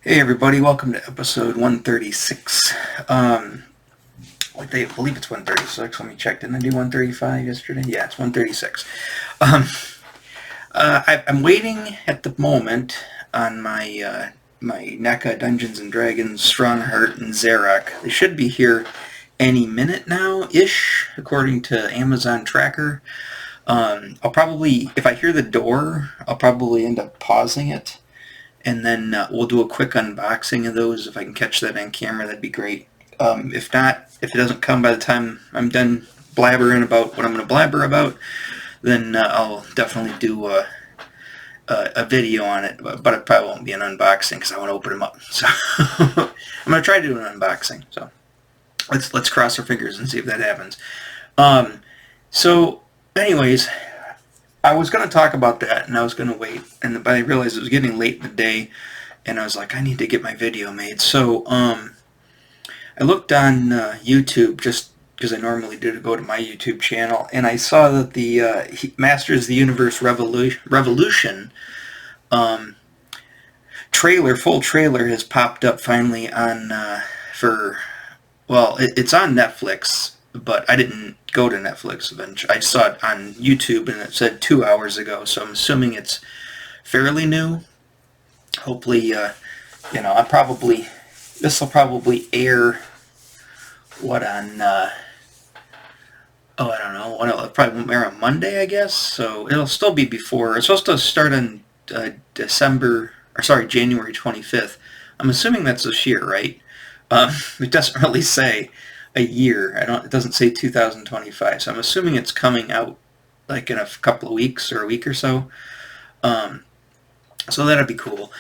Hey everybody, welcome to episode 136. I believe it's 136. Let me check. Didn't I do 135 yesterday? Yeah, it's 136. Um, I'm waiting at the moment on my NECA Dungeons and Dragons Strongheart and Zarok. They should be here any minute now ish, according to Amazon Tracker. I'll probably, if I hear the door, I'll probably end up pausing it, and then we'll do a quick unboxing of those. If I can catch that on camera, that'd be great. If not, if it doesn't come by the time I'm done blabbering about what I'm going to blabber about, then I'll definitely do a video on it. But it probably won't be an unboxing because I want to open them up. So I'm going to try to do an unboxing. So let's cross our fingers and see if that happens. So, anyways, I was going to talk about that, and I was going to wait, but I realized it was getting late in the day, and I was like, I need to get my video made. So I looked on YouTube, just because I normally do, to go to my YouTube channel, and I saw that the Masters of the Universe Revolution full trailer has popped up finally on it's on Netflix, but I didn't go to Netflix eventually. I saw it on YouTube and it said 2 hours ago, so I'm assuming it's fairly new. Hopefully, this will probably air on I don't know. It'll probably won't air on Monday, I guess. So it'll still be before. It's supposed to start on January 25th. I'm assuming that's this year, right? It doesn't really say a year. It doesn't say 2025. So I'm assuming it's coming out like in a couple of weeks or a week or so. So that'd be cool.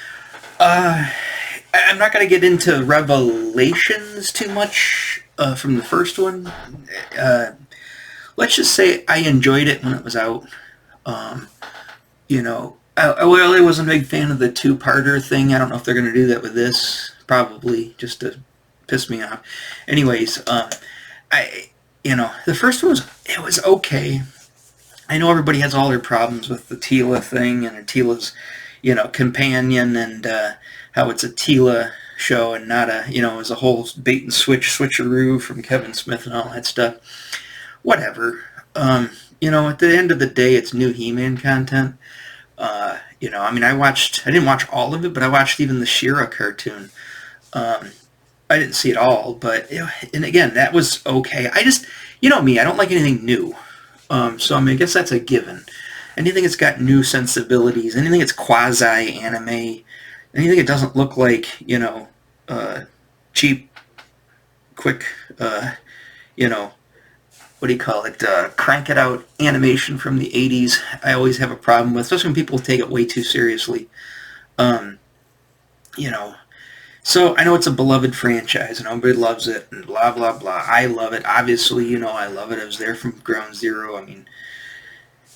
I'm not going to get into Revelations too much from the first one. Let's just say I enjoyed it when it was out. I really wasn't a big fan of the two-parter thing. I don't know if they're going to do that with this. Probably, just to piss me off. Anyways, the first one was okay. I know everybody has all their problems with the Tila thing and Tila's, companion, and how it's a Tila show and not it was a whole bait and switcheroo from Kevin Smith and all that stuff. Whatever. At the end of the day, it's new He-Man content. I didn't watch all of it, but I watched even the She-Ra cartoon. I didn't see it all, but, and again, that was okay. I just, me, I don't like anything new. So, I guess that's a given. Anything that's got new sensibilities, anything that's quasi-anime, anything that doesn't look like, cheap, quick, what do you call it, crank it out animation from the 80s, I always have a problem with, especially when people take it way too seriously. So I know it's a beloved franchise and everybody loves it and blah, blah, blah. I love it. Obviously, I love it. I was there from ground zero.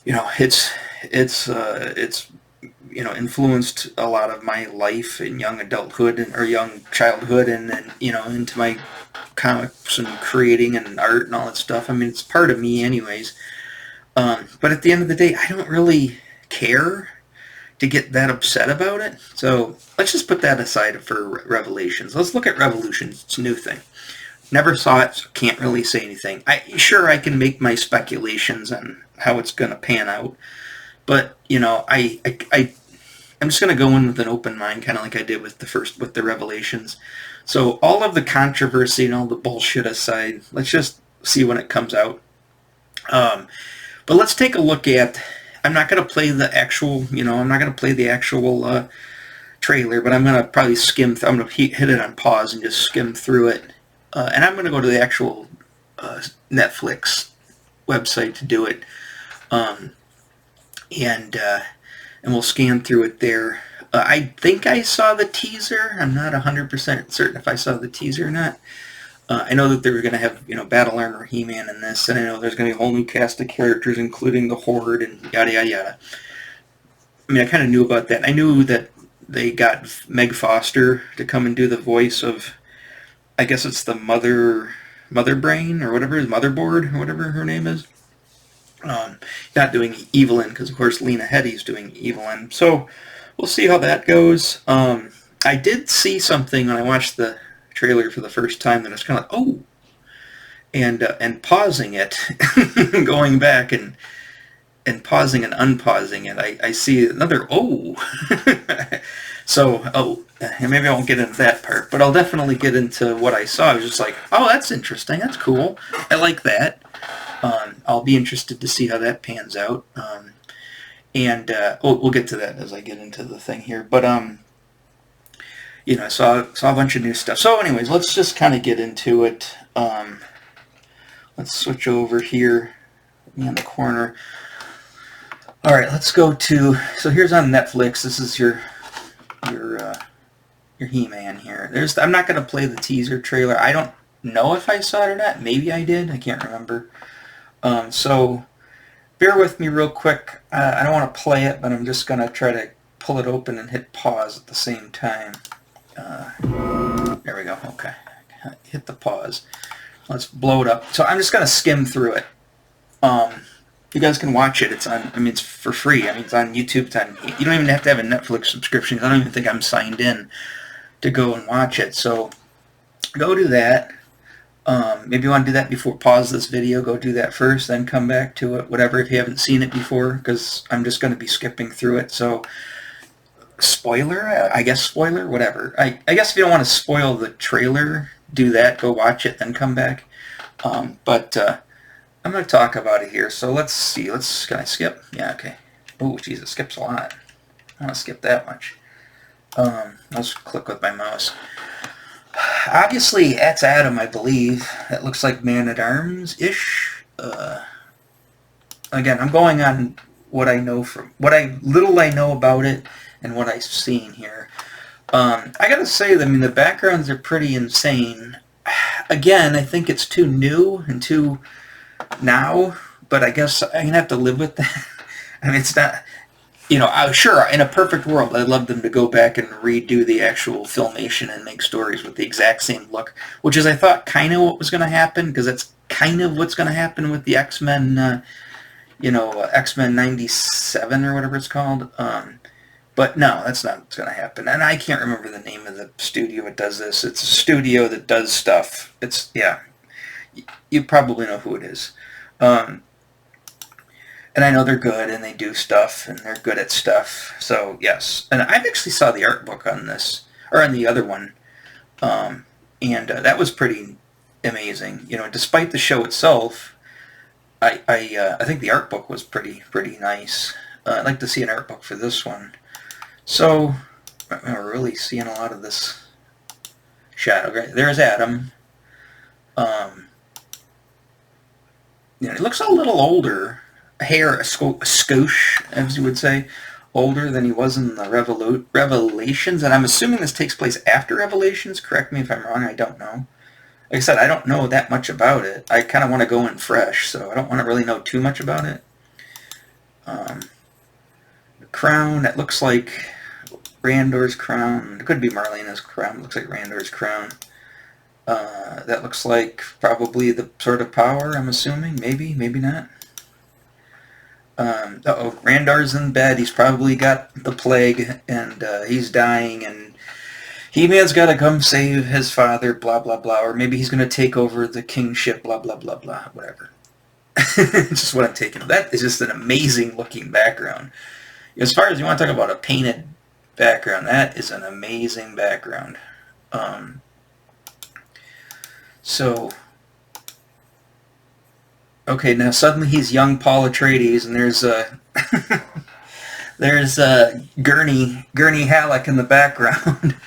It's influenced a lot of my life in young adulthood or young childhood, and then, into my comics and creating and art and all that stuff. It's part of me anyways. But at the end of the day, I don't really care to get that upset about it. So let's just put that aside for Revelations. Let's look at Revolutions. It's a new thing. Never saw it, so can't really say anything. I can make my speculations on how it's going to pan out. But, I'm just going to go in with an open mind, kind of like I did with the Revelations. So all of the controversy and all the bullshit aside, let's just see when it comes out. But let's take a look at, I'm not going to play the actual, trailer, but I'm going to probably I'm going to hit it on pause and just skim through it. And I'm going to go to the actual Netflix website to do it. And we'll scan through it there. I think I saw the teaser. I'm not 100% certain if I saw the teaser or not. I know that they were going to have, Battle Armor He-Man in this, and I know there's going to be a whole new cast of characters, including the Horde and yada, yada, yada. I kind of knew about that. I knew that they got Meg Foster to come and do the voice of, I guess it's the Mother Brain, or whatever, Motherboard, or whatever her name is. Not doing Evelyn, because of course Lena Headey's doing Evelyn. So we'll see how that goes. I did see something when I watched the trailer for the first time that I was kind of like, oh, and pausing it, going back and pausing and unpausing it. I see another oh. So, and maybe I won't get into that part, but I'll definitely get into what I saw. I was just like, oh, that's interesting. That's cool. I like that. I'll be interested to see how that pans out. And we'll get to that as I get into the thing here. But you know, I saw a bunch of new stuff. So, anyways, let's just kind of get into it. Let's switch over here in the corner. All right, let's go to. So here's on Netflix. This is your He-Man here. I'm not going to play the teaser trailer. I don't know if I saw it or not. Maybe I did. I can't remember. So bear with me real quick. I don't want to play it, but I'm just going to try to pull it open and hit pause at the same time. There we go. Okay. Hit the pause. Let's blow it up. So I'm just going to skim through it. You guys can watch it. It's on. I mean, it's for free. I mean, it's on YouTube. You don't even have to have a Netflix subscription. I don't even think I'm signed in to go and watch it. So go do that. Maybe you want to do that before pause this video. Go do that first, then come back to it. Whatever, if you haven't seen it before, because I'm just going to be skipping through it. So spoiler, I guess spoiler, whatever. I guess if you don't want to spoil the trailer, do that. Go watch it, then come back. But I'm going to talk about it here. So let's see. Can I skip? Yeah, okay. Oh, geez, it skips a lot. I want to skip that much. Let's click with my mouse. Obviously, that's Adam, I believe. That looks like Man-at-Arms-ish. Again, I'm going on what I know from little I know about it and what I've seen here. I gotta say, I mean, the backgrounds are pretty insane. Again, I think it's too new and too now, but I guess I'm gonna have to live with that. I mean, it's not. You know, sure, in a perfect world, I'd love them to go back and redo the actual filmation and make stories with the exact same look, which is, I thought, kind of what was going to happen, because that's kind of what's going to happen with the X-Men, X-Men 97 or whatever it's called. But no, that's not what's going to happen. And I can't remember the name of the studio that does this. It's a studio that does stuff. Yeah, you probably know who it is. And I know they're good, and they do stuff, and they're good at stuff. So, yes. And I actually saw the art book on this, or on the other one. And that was pretty amazing. You know, despite the show itself, I think the art book was pretty nice. I'd like to see an art book for this one. So, I'm really seeing a lot of this shadow. Right? There's Adam. He looks a little older. Hair, a skosh, as you would say, older than he was in the Revelations, and I'm assuming this takes place after Revelations. Correct me if I'm wrong, I don't know. Like I said, I don't know that much about it. I kind of want to go in fresh, so I don't want to really know too much about it. The crown, that looks like Randor's crown. It could be Marlena's crown. It looks like Randor's crown. That looks like probably the Sword of Power, I'm assuming. Maybe not. Randor's in bed. He's probably got the plague, and he's dying, and He-Man's got to come save his father, blah, blah, blah, or maybe he's going to take over the kingship, blah, blah, blah, blah, whatever. It's just what I'm taking. That is just an amazing-looking background. As far as you want to talk about a painted background, that is an amazing background. Okay, now suddenly he's young Paul Atreides, and there's Gurney Halleck in the background.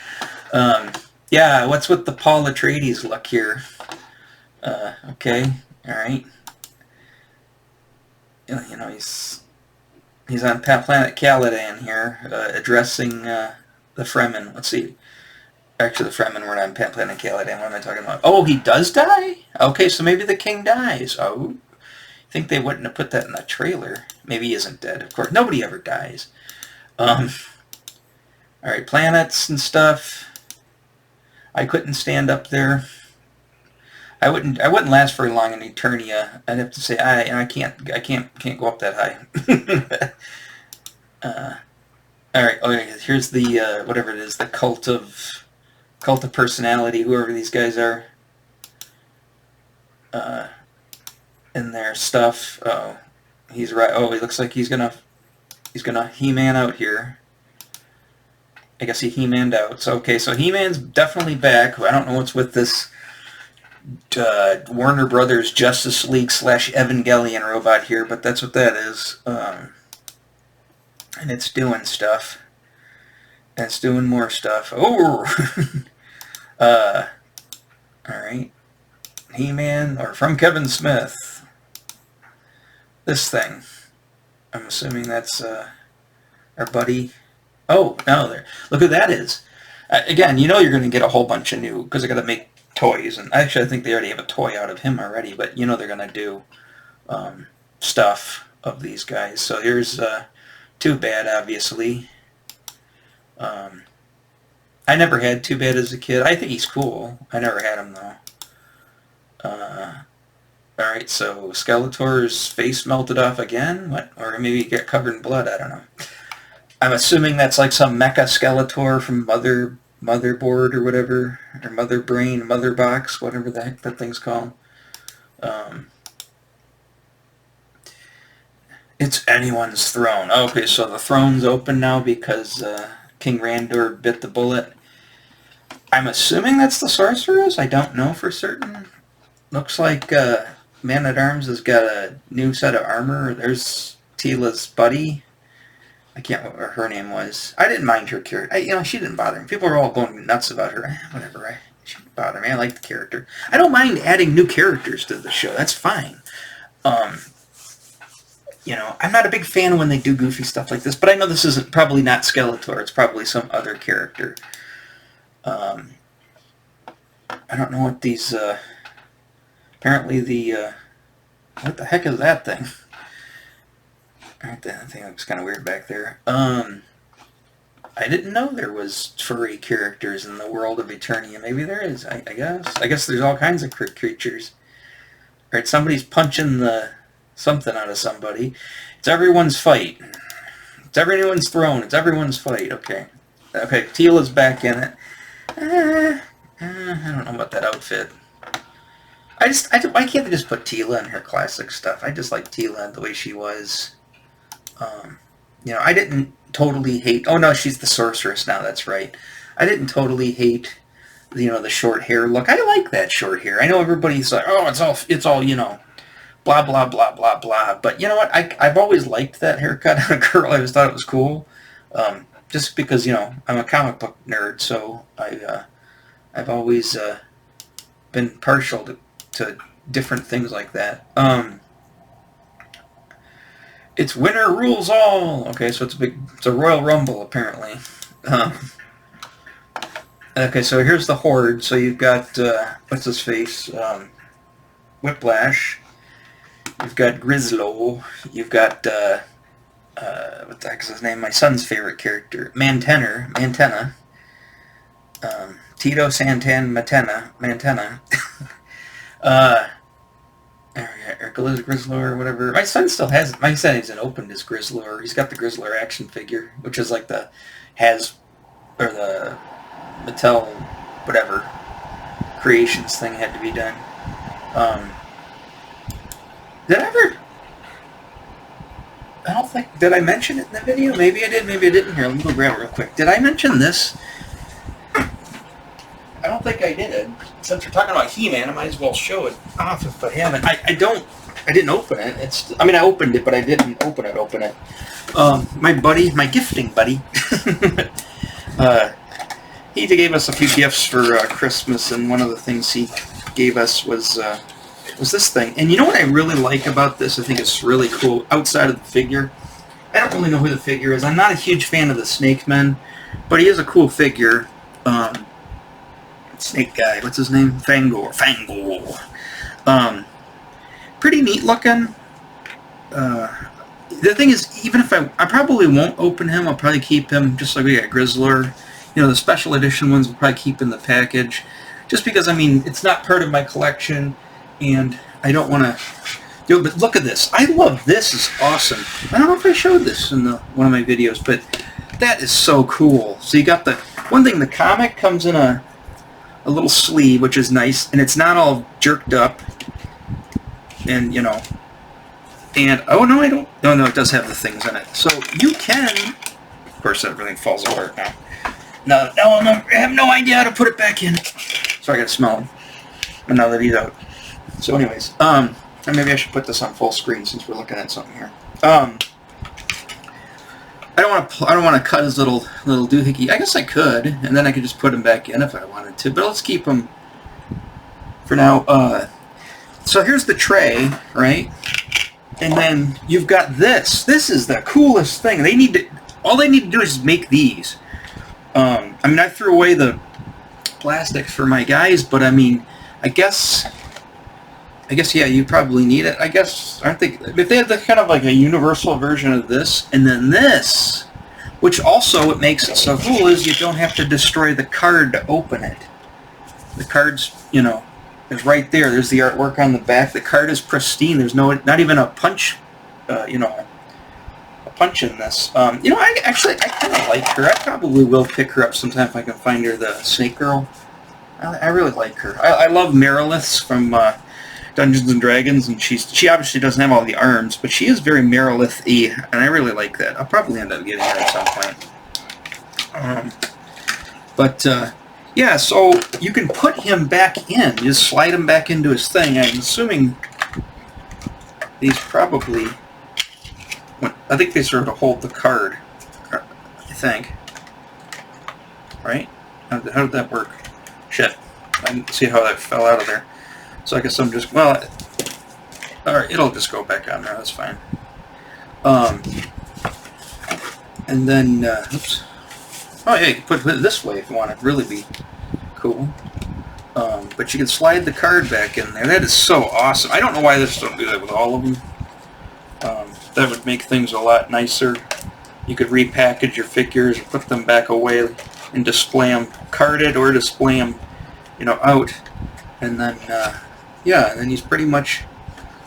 Yeah, what's with the Paul Atreides look here? Okay, all right. You know, he's on planet Caladan here, addressing the Fremen. Let's see. Actually, the Fremen were not on planet Caladan. What am I talking about? Oh, he does die? Okay, so maybe the king dies. Oh, I think they wouldn't have put that in the trailer. Maybe he isn't dead. Of course, nobody ever dies. All right, planets and stuff. I couldn't stand up there. I wouldn't last very long in Eternia. I'd have to say I can't go up that high. All right. Okay. Here's the whatever it is, the cult of personality, whoever these guys are. In their stuff. Oh, he's right. Oh, he looks like he's gonna He-Man out here. I guess he He-Man'd out. So okay, so He-Man's definitely back. I don't know what's with this Warner Brothers Justice League / Evangelion robot here, but that's what that is. And it's doing stuff. And it's doing more stuff. Oh! Alright. He-Man, or from Kevin Smith. This thing. I'm assuming that's our buddy. Oh, no, there. Look who that is. Again, you know you're going to get a whole bunch of new, because they're going to make toys. And actually, I think they already have a toy out of him already, but you know they're going to do stuff of these guys. So here's Too Bad, obviously. I never had Too Bad as a kid. I think he's cool. I never had him, though. Alright, so Skeletor's face melted off again? What? Or maybe he got covered in blood, I don't know. I'm assuming that's like some Mecha Skeletor from Motherboard or whatever, or Mother Brain, Mother Box, whatever the heck that thing's called. It's anyone's throne. Okay, so the throne's open now because King Randor bit the bullet. I'm assuming that's the Sorceress? I don't know for certain. Looks like Man-at-Arms has got a new set of armor. There's Teela's buddy. I can't remember what her name was. I didn't mind her character. She didn't bother me. People were all going nuts about her. Whatever. She didn't bother me. I like the character. I don't mind adding new characters to the show. That's fine. I'm not a big fan when they do goofy stuff like this, but I know this isn't probably not Skeletor. It's probably some other character. I don't know what these... apparently the... what the heck is that thing? Alright, that thing looks kind of weird back there. I didn't know there was furry characters in the world of Eternia. Maybe there is, I guess. I guess there's all kinds of creatures. Alright, somebody's punching something out of somebody. It's everyone's fight. It's everyone's throne. It's everyone's fight. Okay. Okay, Teela's back in it. I don't know about that outfit. Why can't they just put Teela in her classic stuff? I just like Teela the way she was. I didn't totally hate... Oh, no, she's the Sorceress now, that's right. I didn't totally hate, the short hair look. I like that short hair. I know everybody's like, oh, it's all blah, blah, blah, blah, blah. But you know what? I've always liked that haircut on a girl. I just thought it was cool. Just because, I'm a comic book nerd, so I've always been partial to different things like that. It's winner rules all. Okay, so it's a Royal Rumble apparently. Okay, so here's the Horde. So you've got what's his face? Whiplash. You've got Grislow. You've got what the heck is his name? My son's favorite character, Mantenna. Tito Santan Mantenna. Or Grizzlor or whatever. My son still has... My son hasn't opened his Grizzlor. He's got the Grizzlor action figure, which is like the the Mattel whatever Creations thing had to be done. Did I ever... I don't think... Did I mention it in the video? Maybe I did, maybe I didn't. Here, let me go grab it real quick. Did I mention this? I don't think I did. Since we're talking about He-Man, I might as well show it off if I haven't. I didn't open it. I opened it, but I didn't open it. My gifting buddy, he gave us a few gifts for Christmas, and one of the things he gave us was this thing. And you know what I really like about this? I think it's really cool. Outside of the figure, I don't really know who the figure is. I'm not a huge fan of the Snake Men, but he is a cool figure. Snake guy, what's his name? Fangor. Pretty neat looking. The thing is, even if I probably won't open him, I'll probably keep him just like we got Grizzlor. The special edition ones we'll probably keep in the package. Just because, it's not part of my collection, and I don't want to do it. But look at this. I love this. It's awesome. I don't know if I showed this in one of my videos, but That is so cool. So you got the one thing. The comic comes in a little sleeve, which is nice, and it's not all jerked up. And you know, and oh no, I don't. No, it does have the things in it. So you can. Of course, everything falls apart now. No, I have no idea how to put it back in. So I gotta smell him. And now that he's out. So, anyways, and maybe I should put this on full screen since we're looking at something here. I don't want to cut his little doohickey. I guess I could, and then I could just put him back in if I wanted to. But let's keep him for now. So here's the tray, right? And then you've got this. This is the coolest thing. All they need to do is make these. I mean, I threw away the plastic for my guys, but I mean, I guess, yeah, you probably need it. I guess, aren't they? If they have the kind of like a universal version of this, and then this, which also what makes it so cool is you don't have to destroy the card to open it. The card's, you know, is right there. There's the artwork on the back. The card is pristine. There's not even a punch, you know, a punch in this. You know, I kind of like her. I probably will pick her up sometime if I can find her, the Snake Girl. I really like her. I love Merilith from Dungeons and Dragons, and she obviously doesn't have all the arms, but she is very Merilith-y, and I really like that. I'll probably end up getting her at some point. Yeah, so you can put him back in. You just slide him back into his thing. I'm assuming these probably... I think they sort of hold the card, I think. Right? How did that work? Shit. I didn't see how that fell out of there. So I guess I'm just... Well, alright, it'll just go back on there. That's fine. And then... oops. Oh, yeah, you can put it this way if you want it to really be cool. But you can slide the card back in there. That is so awesome. I don't know why this don't do that with all of them. That would make things a lot nicer. You could repackage your figures, put them back away, and display them carded or display them, you know, out. And then, yeah, and then he's pretty much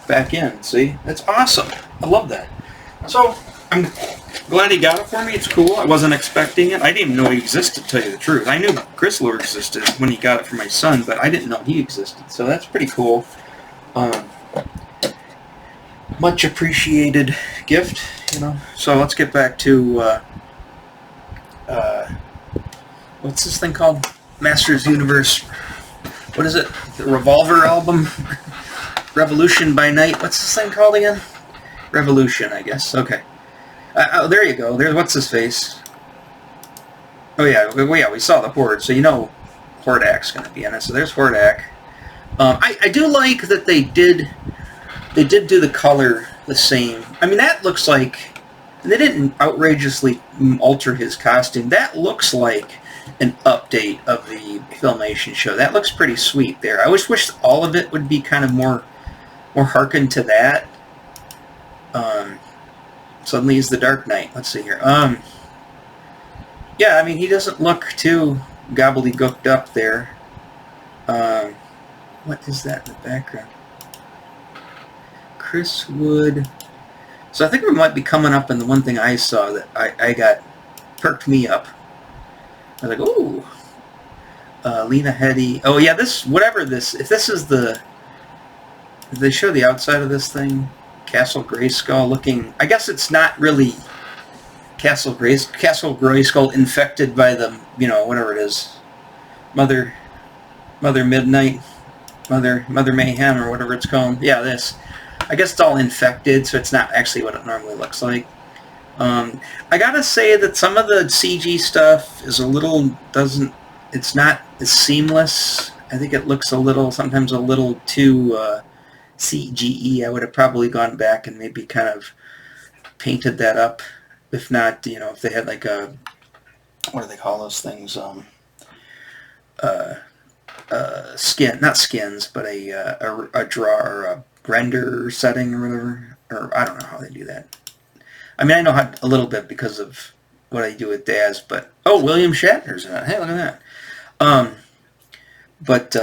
back in. See? That's awesome. I love that. So, I'm glad he got it for me. It's cool. I wasn't expecting it. I didn't even know he existed, to tell you the truth. I knew Gristlor existed when he got it for my son, but I didn't know he existed. So that's pretty cool. Much appreciated gift, you know. So let's get back to what's this thing called? Masters Universe. What is it? The Revolver album? Revolution by Night. What's this thing called again? Revolution, I guess. Okay. Oh, there you go. There's what's his face. Oh yeah, we saw the Horde, so you know Hordak's going to be in it. So there's Hordak. I do like that they did do the color the same. I mean, that looks like... They didn't outrageously alter his costume. That looks like an update of the Filmation show. That looks pretty sweet there. I just wish all of it would be kind of more harkened to that. Suddenly he's the Dark Knight. Let's see here. Yeah, I mean, he doesn't look too gobbledygooked up there. What is that in the background? Chris Wood. So I think we might be coming up on the one thing I saw that I got perked me up. I was like, ooh. Lena Headey. Oh yeah, this, whatever this, if this is the, did they show the outside of this thing? Castle Grayskull looking, I guess it's not really Castle Grayskull infected by the, you know, whatever it is. Mother Midnight, Mother Mayhem, or whatever it's called. Yeah, this. I guess it's all infected, so it's not actually what it normally looks like. I gotta say that some of the CG stuff is a little, it's not as seamless. I think it looks sometimes a little too CGE. I would have probably gone back and maybe kind of painted that up. If not, you know, if they had like a, what do they call those things? Skin, not skins, but a draw or a render setting or whatever. Or I don't know how they do that. I mean, I know how a little bit because of what I do with Daz, but oh, William Shatner's in it. Hey, look at that. But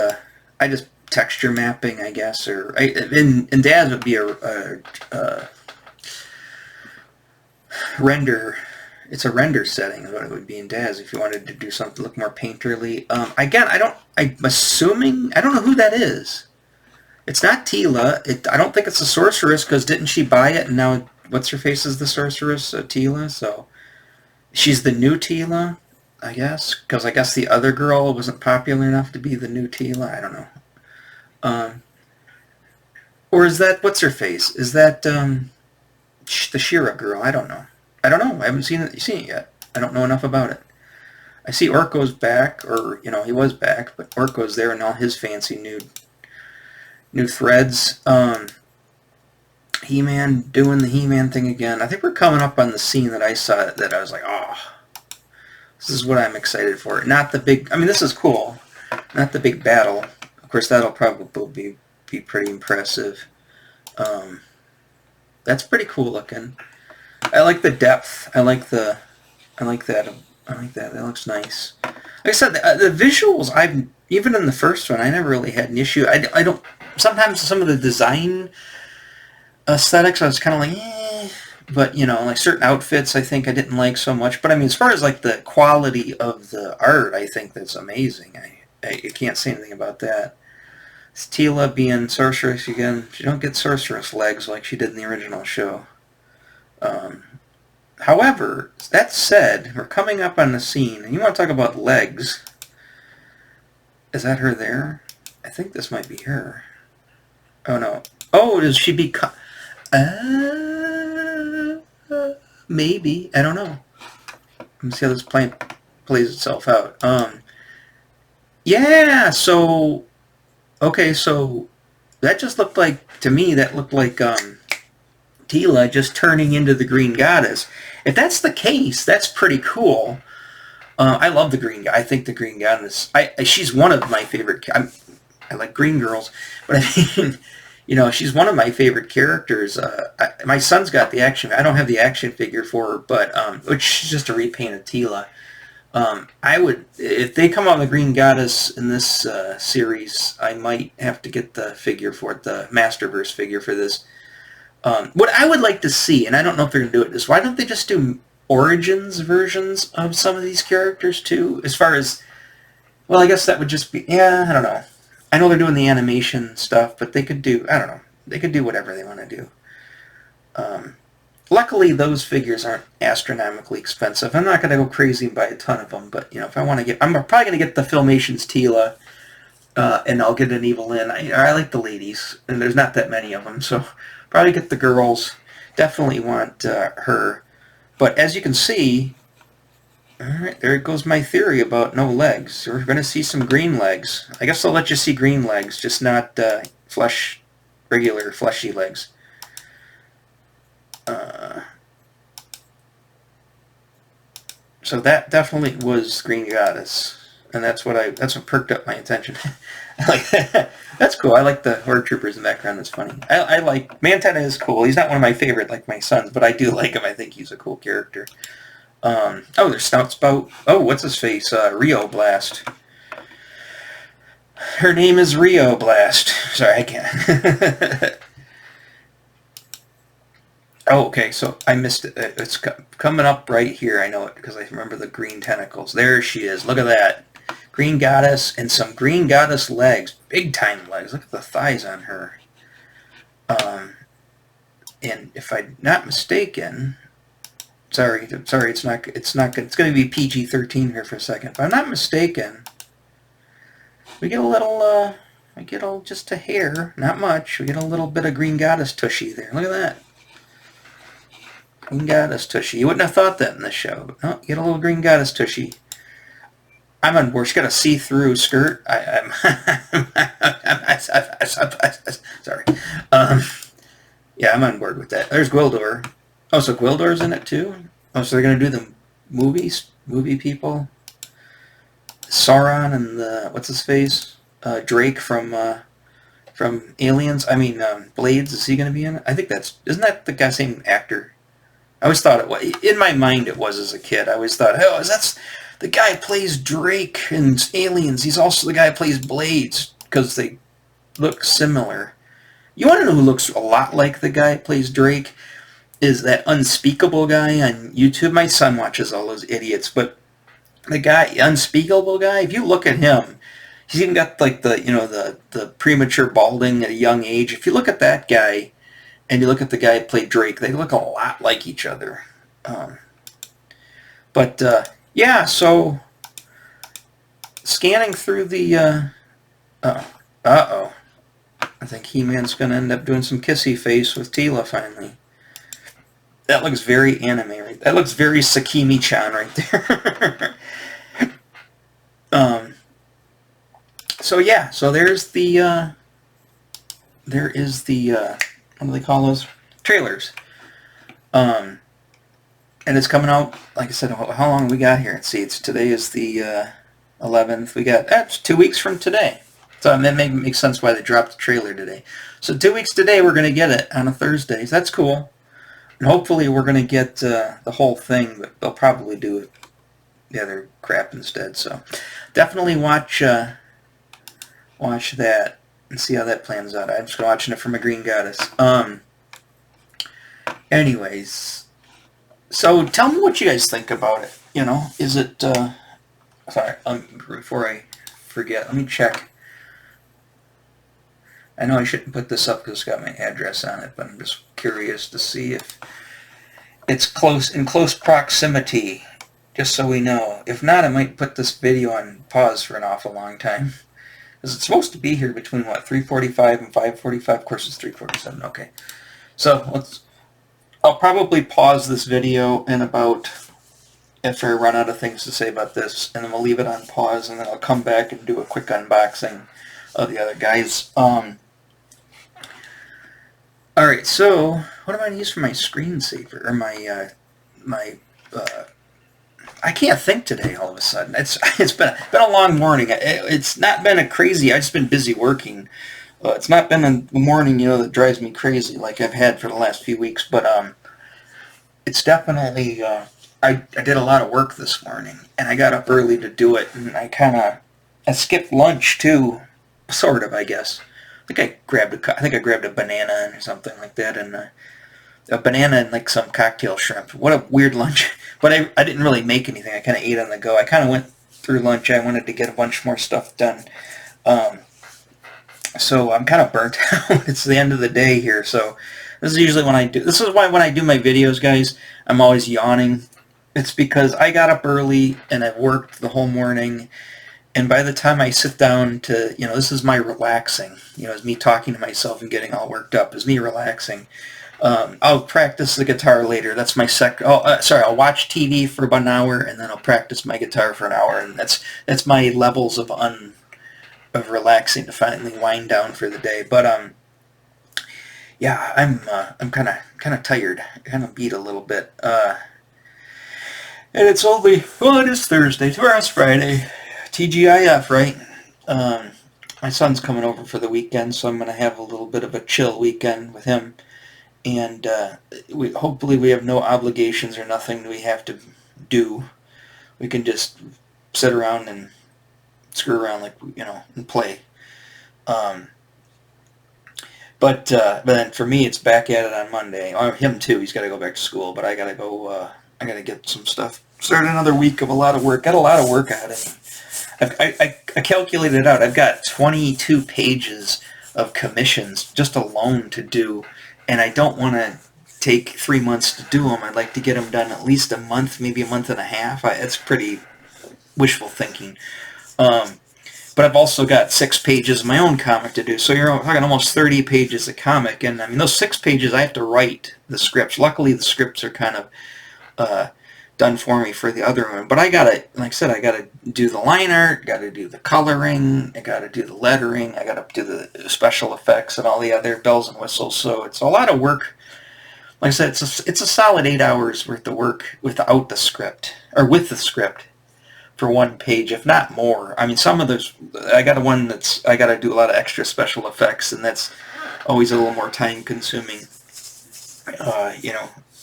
I just texture mapping, I guess, or in Daz would be a render It's a render setting is what it would be in DAZ if you wanted to do something look more painterly. Again, I'm assuming, I don't know who that is. It's not Teela. I don't think it's a sorceress, because didn't she buy it and now what's her face is the sorceress, Teela? So she's the new Teela, I guess, because I guess the other girl wasn't popular enough to be the new Teela. I don't know. Or is that, what's her face? Is that the She-Ra girl? I don't know. I haven't seen it yet. I don't know enough about it. I see Orko's back, or he was back, but Orko's there in all his fancy new threads. He-Man doing the He-Man thing again. I think we're coming up on the scene that I saw that I was like, oh, this is what I'm excited for. Not the big, this is cool. Not the big battle. Of course, that'll probably be pretty impressive. That's pretty cool looking. I like the depth. I like that. That looks nice. Like I said, the visuals, even in the first one, I never really had an issue. I don't. Sometimes some of the design aesthetics, I was kind of like, eh. But like certain outfits, I think I didn't like so much. But as far as like the quality of the art, I think that's amazing. I can't say anything about that. It's Teela being sorceress again. She don't get sorceress legs like she did in the original show. However, that said, we're coming up on the scene, and you want to talk about legs. Is that her there? I think this might be her. Oh, no. Oh, does she become... maybe. I don't know. Let's see how this plays itself out. Yeah, so... Okay, so that just looked like, to me, that looked like Teela just turning into the Green Goddess. If that's the case, that's pretty cool. I love the Green Goddess. I think the Green Goddess, she's one of my favorite, I like green girls, but she's one of my favorite characters. My son's got the action, I don't have the action figure for her, but, which is just a repaint of Teela. I would, if they come out with the Green Goddess in this series, I might have to get the figure for it, the Masterverse figure for this. What I would like to see, and I don't know if they're going to do it, is why don't they just do Origins versions of some of these characters too? As far as, well, I guess that would just be, I don't know. I know they're doing the animation stuff, but they could do, I don't know. They could do whatever they want to do. Luckily, those figures aren't astronomically expensive. I'm not going to go crazy and buy a ton of them, but, if I want to get... I'm probably going to get the Filmations Teela, and I'll get an Evil-Lyn. I like the ladies, and there's not that many of them, so probably get the girls. Definitely want her. But as you can see, alright, there goes my theory about no legs. We're going to see some green legs. I guess I'll let you see green legs, just not regular fleshy legs. So that definitely was Green Goddess, and that's what perked up my attention. Like that's cool. I like the Horde Troopers in the background. That's funny. I like Mantenna is cool. He's not one of my favorite like my sons, but I do like him. I think he's a cool character. There's Snout Spout. Oh, what's his face? Rio Blast. Her name is Rio Blast. Sorry, I can't. Oh, okay, so I missed it. It's coming up right here. I know it because I remember the green tentacles. There she is. Look at that. Green Goddess and some Green Goddess legs. Big time legs. Look at the thighs on her. And if I'm not mistaken, sorry, it's going to be PG-13 here for a second. If I'm not mistaken, we get a little, just a hair, not much. We get a little bit of Green Goddess tushy there. Look at that. Green Goddess tushy. You wouldn't have thought that in this show. But no, you get a little Green Goddess tushy. I'm on board. She's got a see-through skirt. I'm sorry. Yeah, I'm on board with that. There's Gwildor. Oh, so Gwildor's in it too? Oh, so they're going to do the movie people? Sauron and the, what's his face? Drake from Aliens. Blades, is he going to be in it? I think isn't that the same actor? I always thought it was, in my mind it was as a kid. I always thought, oh, that's the guy who plays Drake in Aliens. He's also the guy who plays Blades, because they look similar. You want to know who looks a lot like the guy who plays Drake? is that Unspeakable guy on YouTube. My son watches all those idiots, but the guy, Unspeakable guy, if you look at him, he's even got like the premature balding at a young age. If you look at that guy and you look at the guy who played Drake, they look a lot like each other. But yeah, so scanning through the uh-oh. I think He-Man's going to end up doing some kissy face with Teela finally. That looks very anime, right? That looks very Sakimi-chan right there. So yeah, so there's the there is the what do they call those? Trailers. And it's coming out, like I said, how long we got here? Let's see, today is the 11th. We got, that's 2 weeks from today. So that makes sense why they dropped the trailer today. So 2 weeks today, we're going to get it on a Thursday. So that's cool. And hopefully we're going to get the whole thing, but they'll probably do the other crap instead. So definitely watch that and see how that plans out. I'm just watching it from a Green Goddess. Anyways, so tell me what you guys think about it. You know, is it... sorry, before I forget, let me check. I know I shouldn't put this up because it's got my address on it, but I'm just curious to see if it's in close proximity, just so we know. If not, I might put this video on pause for an awful long time. Because it's supposed to be here between, what, 3:45 and 5:45? Of course it's 3:47, okay. So, I'll probably pause this video in about, after I run out of things to say about this, and then we'll leave it on pause, and then I'll come back and do a quick unboxing of the other guys. Alright, so what am I going to use for my screensaver, or I can't think today all of a sudden. It's been a long morning. It's not been a crazy, I've just been busy working. It's not been a morning, that drives me crazy like I've had for the last few weeks, but it's definitely, I did a lot of work this morning, and I got up early to do it, and I skipped lunch too, sort of, I guess. I think I grabbed a banana or something like that, and a banana and like some cocktail shrimp. What a weird lunch. But I didn't really make anything. I kind of ate on the go. I kind of went through lunch. I wanted to get a bunch more stuff done. So I'm kind of burnt out. It's the end of the day here, so this is usually this is why when I do my videos, guys, I'm always yawning. It's because I got up early and I've worked the whole morning, and by the time I sit down to, this is my relaxing, it's me talking to myself and getting all worked up, is me relaxing. I'll practice the guitar later. That's my I'll watch TV for about an hour, and then I'll practice my guitar for an hour, and that's my levels of relaxing to finally wind down for the day. But yeah, I'm kind of tired, kind of beat a little bit. And it's only, it is Thursday. Tomorrow's Friday. TGIF, right? My son's coming over for the weekend, so I'm going to have a little bit of a chill weekend with him. And hopefully we have no obligations or nothing we have to do. We can just sit around and screw around, and play. But then for me, it's back at it on Monday. Him too. He's got to go back to school, but I got to go. I got to get some stuff. Start another week of a lot of work. Got a lot of work ahead of me. I calculated it out. I've got 22 pages of commissions just alone to do, and I don't want to take 3 months to do them. I'd like to get them done at least a month, maybe a month and a half. It's pretty wishful thinking. But I've also got 6 pages of my own comic to do, so you're talking almost 30 pages of comic, and I mean, those 6 pages I have to write the scripts. Luckily, the scripts are kind of done for me for the other one, but I gotta do the line art, gotta do the coloring, I gotta do the lettering, I gotta do the special effects and all the other bells and whistles. So it's a lot of work. Like I said, it's a solid 8 hours worth of work without the script, or with the script, for one page, if not more. I mean, some of those, I got one I gotta do a lot of extra special effects, and that's always a little more time consuming.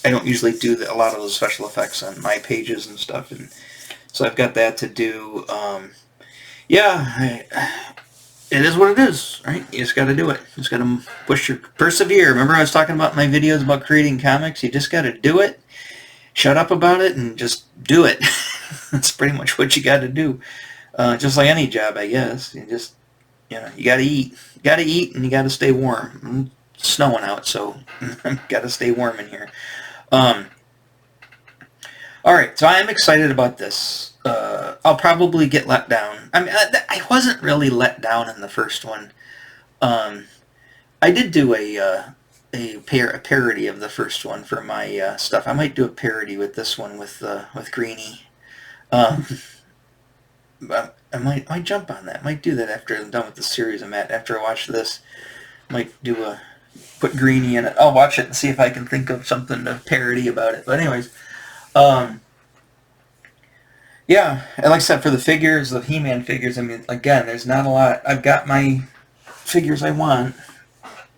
I don't usually do a lot of those special effects on my pages and stuff, and so I've got that to do. Yeah, it is what it is, right? You just got to do it. You just got to persevere. Remember I was talking about my videos about creating comics? You just got to do it. Shut up about it and just do it. That's pretty much what you got to do. Just like any job, I guess. You just, you got to eat. You got to eat and you got to stay warm. It's snowing out, so got to stay warm in here. All right, so I am excited about this. I'll probably get let down. I mean, I wasn't really let down in the first one. I did do a parody of the first one for my stuff. I might do a parody with this one with Greenie. But I might jump on that. Might do that after I'm done with the series I'm at. After I watch this, might put Greenie in it. I'll watch it and see if I can think of something to parody about it. But anyways, yeah, and like I said, for the figures, the He-Man figures, I mean, again, there's not a lot. I've got my figures I want.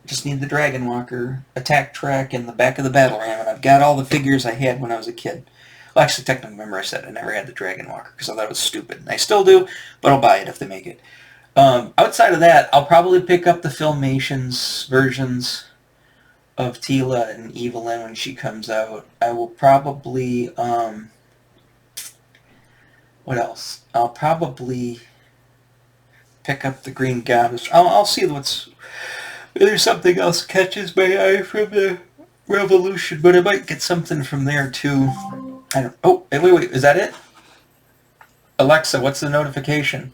Just need the Dragon Walker, Attack Track, and the back of the Battle Ram, and I've got all the figures I had when I was a kid. Well, actually, technically, remember I said I never had the Dragon Walker because I thought it was stupid. And I still do, but I'll buy it if they make it. Outside of that, I'll probably pick up the Filmations versions of Teela and Evelyn when she comes out. I will probably, what else? I'll probably pick up the Green Goddess. I'll see whether there's something else catches my eye from the Revolution, but I might get something from there too. Oh, wait, is that it? Alexa, what's the notification?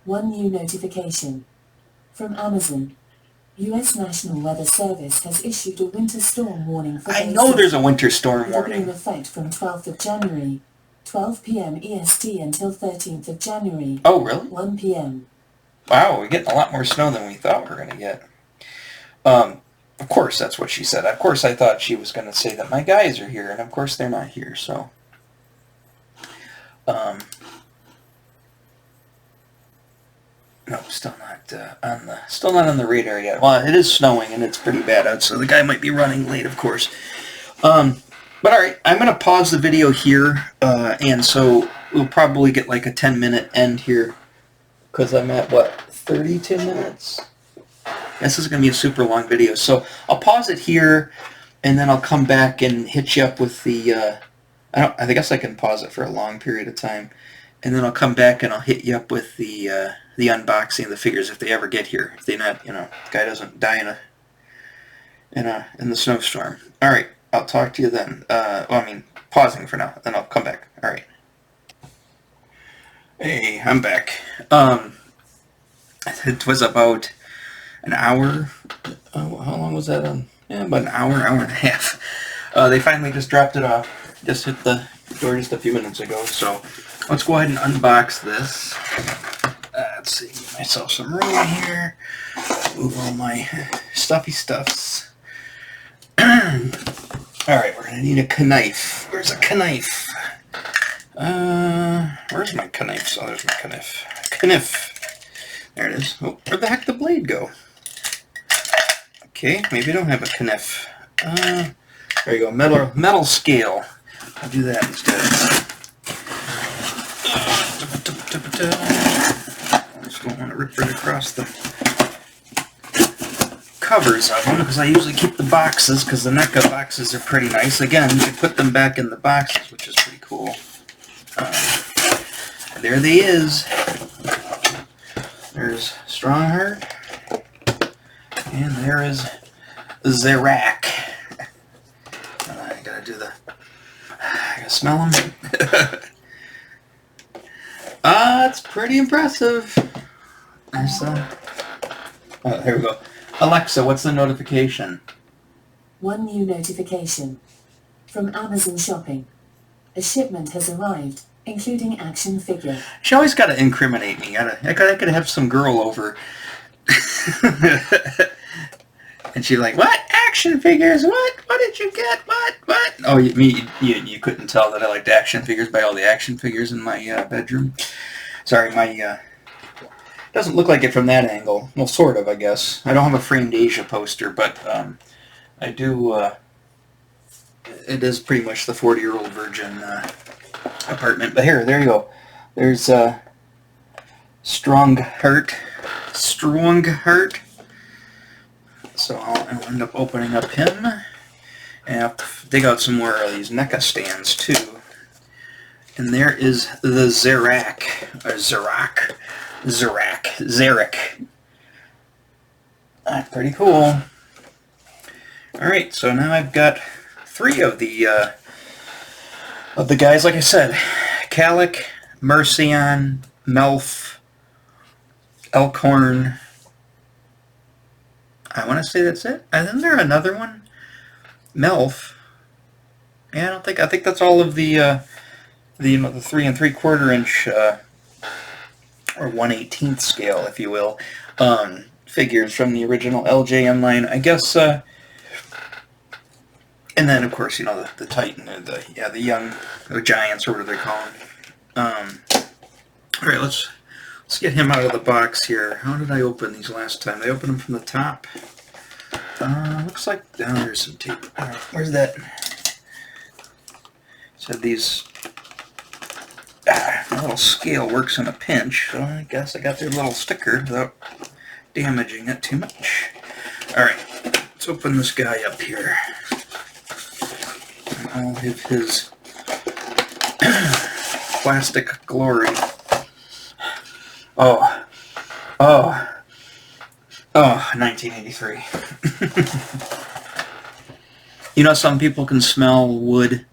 One new notification. From Amazon. U.S. National Weather Service has issued a winter storm warning for I know there's a winter storm It'll warning. be in effect from 12th of January, 12 p.m. EST until 13th of January. Oh, really? 1 p.m. Wow, we're getting a lot more snow than we thought we were going to get. Of course, that's what she said. Of course, I thought she was going to say that my guys are here, and of course they're not here, so... No, still not on the radar yet. Well, it is snowing, and it's pretty bad out, so the guy might be running late, of course. But alright, I'm going to pause the video here, and so we'll probably get like a 10-minute end here, because I'm at, 32 minutes? This is going to be a super long video, so I'll pause it here, and then I'll come back and hit you up with the, I guess I can pause it for a long period of time, and then I'll come back and I'll hit you up with the unboxing of the figures if they ever get here, if they not, the guy doesn't die in the snowstorm. Alright, I'll talk to you then. Pausing for now, then I'll come back. Alright. Hey, I'm back. It was about an hour. How long was that? About an hour and a half. They finally just dropped it off. Just hit the door just a few minutes ago. So let's go ahead and unbox this. Let's see, get myself some room here. Move all my stuffy stuffs. Alright, we're going to need a knife. Where's a knife? Where's my knife? Oh, there's my knife. There it is. Oh, where'd the heck did the blade go? Okay, maybe I don't have a knife. There you go, metal scale. I'll do that instead. I just don't want to rip right across the covers of them, because I usually keep the boxes, because the NECA boxes are pretty nice. Again, you can put them back in the boxes, which is pretty cool. There they is. There's Strongheart. And there is Zarak. I gotta smell them. It's pretty impressive. There's here we go. Alexa, what's the notification? One new notification. From Amazon Shopping. A shipment has arrived, including action figure. She always gotta incriminate me. I gotta have some girl over. And she's like, what? Action figures? What? What did you get? What? Oh, you couldn't tell that I liked action figures by all the action figures in my bedroom? Sorry, doesn't look like it from that angle. Well, sort of, I guess. I don't have a framed Asia poster, but I do, it is pretty much the 40-year-old virgin apartment. But there you go. There's Strongheart. Strongheart. So I'll end up opening up him. And I have to dig out some more of these NECA stands too. And there is the Zarak. Pretty cool. Alright, so now I've got 3 of the guys, like I said. Calic, Mercion, Melf, Elkhorn. I want to say that's it. Isn't there another one? Melf. Yeah, I think that's all of the 3 3/4 inch or 1/18 scale, if you will, figures from the original LJN line. I guess. And then, of course, the Titan, the young, the Giants, or whatever they call them. All right, let's get him out of the box here. How did I open these last time? I opened them from the top. Looks like down there's some tape. Where's that? So these my little scale works in a pinch, so I guess I got their little sticker without damaging it too much. All right, let's open this guy up here. All of his plastic glory. Oh, 1983. Some people can smell wood.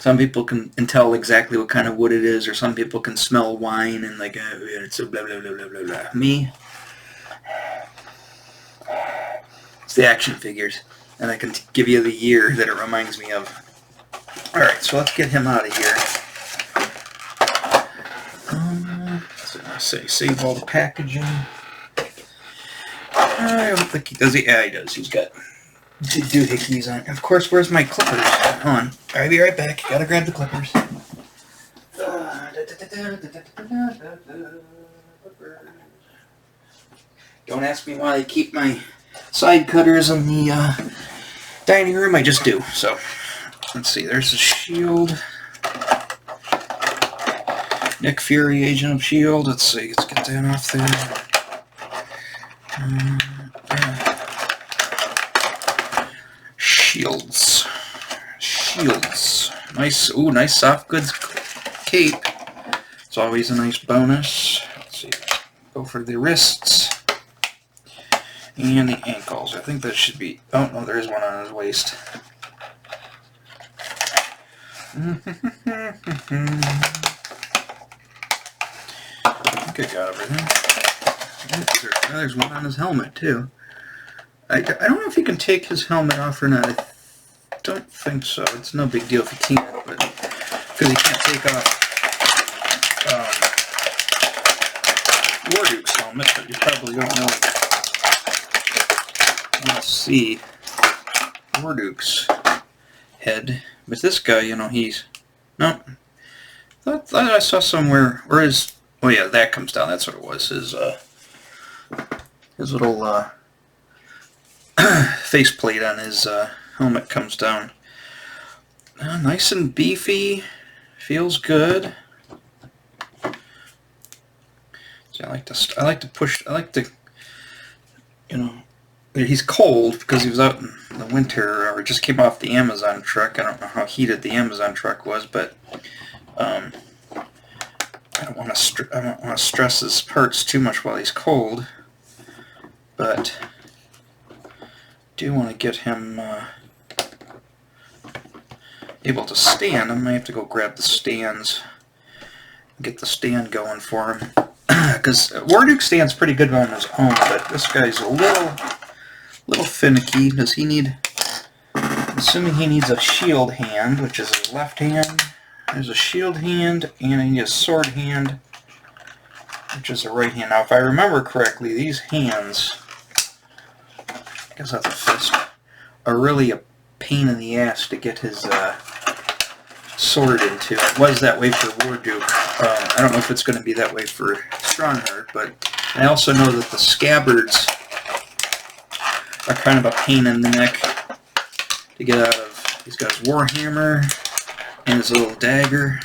Some people can tell exactly what kind of wood it is, or some people can smell wine and like, it's a blah, blah, blah, blah, blah, blah. Me, it's the action figures. And I can give you the year that it reminds me of. Alright, so let's get him out of here. So I say save all the packaging. I don't think he does. Yeah, he does. He's got doohickeys on. Of course, where's my clippers? Hold on. I'll be right back. Gotta grab the clippers. Don't ask me why I keep my side cutters in the dining room. I just do. So, let's see. There's the Shield. Nick Fury, Agent of Shield. Let's see. Let's get that off there. Shields. Nice. Ooh, nice soft goods cape. It's always a nice bonus. Let's see. Go for the wrists. And the ankles. I think that should be... Oh, no, there is one on his waist. I think I got everything. There's one on his helmet, too. I don't know if you can take his helmet off or not. I don't think so. It's no big deal if you can't, but... Because he can't take off Warduke's helmet, but you probably don't know. Let's see. Warduke's head. But this guy, he's... No. I thought I saw somewhere... Where is... Oh yeah, that comes down. That's what it was. His little faceplate on his helmet comes down. Nice and beefy. Feels good. So I like to push. I like to, he's cold because he was out in the winter or just came off the Amazon truck. I don't know how heated the Amazon truck was, but I don't want to stress his parts too much while he's cold. But do want to get him able to stand. I might have to go grab the stands and get the stand going for him. Because Warduke stands pretty good on his own, but this guy's a little finicky. Does he need... I'm assuming he needs a shield hand, which is his left hand. There's a shield hand, and I need a sword hand, which is a right hand. Now, if I remember correctly, these hands, I guess that's a fist, are really a pain in the ass to get his sword into. It was that way for Warduke. I don't know if it's going to be that way for Strongheart, but I also know that the scabbards are kind of a pain in the neck to get out of. He's got his Warhammer and his little dagger.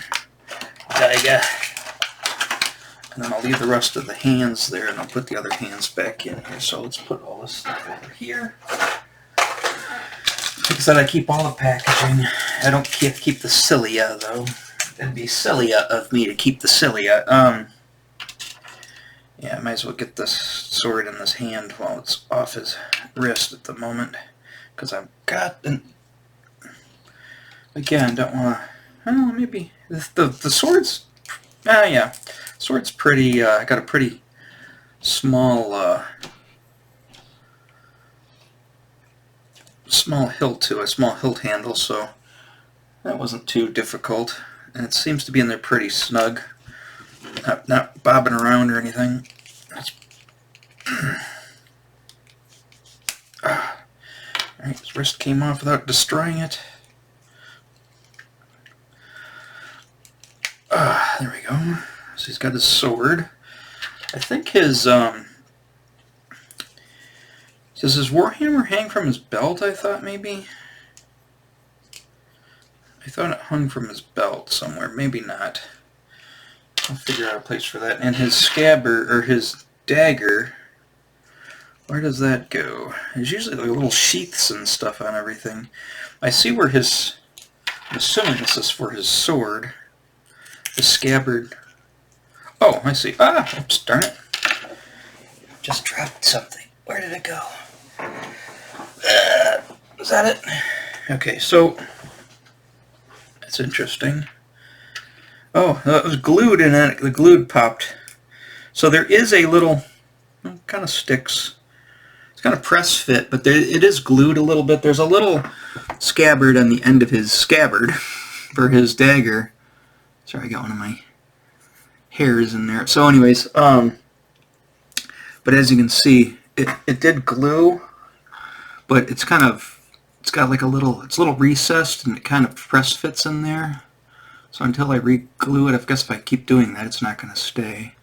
And then I'll leave the rest of the hands there, and I'll put the other hands back in here. So let's put all this stuff over here. Like I said, I keep all the packaging. I don't keep the cilia, though. It'd be silly of me to keep the cilia. Yeah, I might as well get this sword in this hand while it's off his wrist at the moment. Because I've got... Again, don't want to... I don't know, maybe... The sword's... yeah. Sword's pretty... got a pretty small... small hilt to it. Small hilt handle, so... That wasn't too difficult. And it seems to be in there pretty snug. Not bobbing around or anything. Alright, his wrist came off without destroying it. There we go. So he's got his sword. I think his, does his warhammer hang from his belt, I thought, maybe? I thought it hung from his belt somewhere. Maybe not. I'll figure out a place for that. And his scabbard, or his dagger, where does that go? There's usually like little sheaths and stuff on everything. I see where his... I'm assuming this is for his sword. The scabbard. Oh, I see. Ah, oops, darn it. Just dropped something. Where did it go? Is that it? Okay, so... That's interesting. Oh, it was glued and then the glue popped. So there is a little, kind of sticks. It's kind of press fit, but it is glued a little bit. There's a little scabbard on the end of his scabbard for his dagger. Sorry, I got one of my hairs in there. So anyways, but as you can see, it did glue, but it's got like it's a little recessed and it kind of press fits in there. So until I re-glue it, I guess if I keep doing that, it's not going to stay.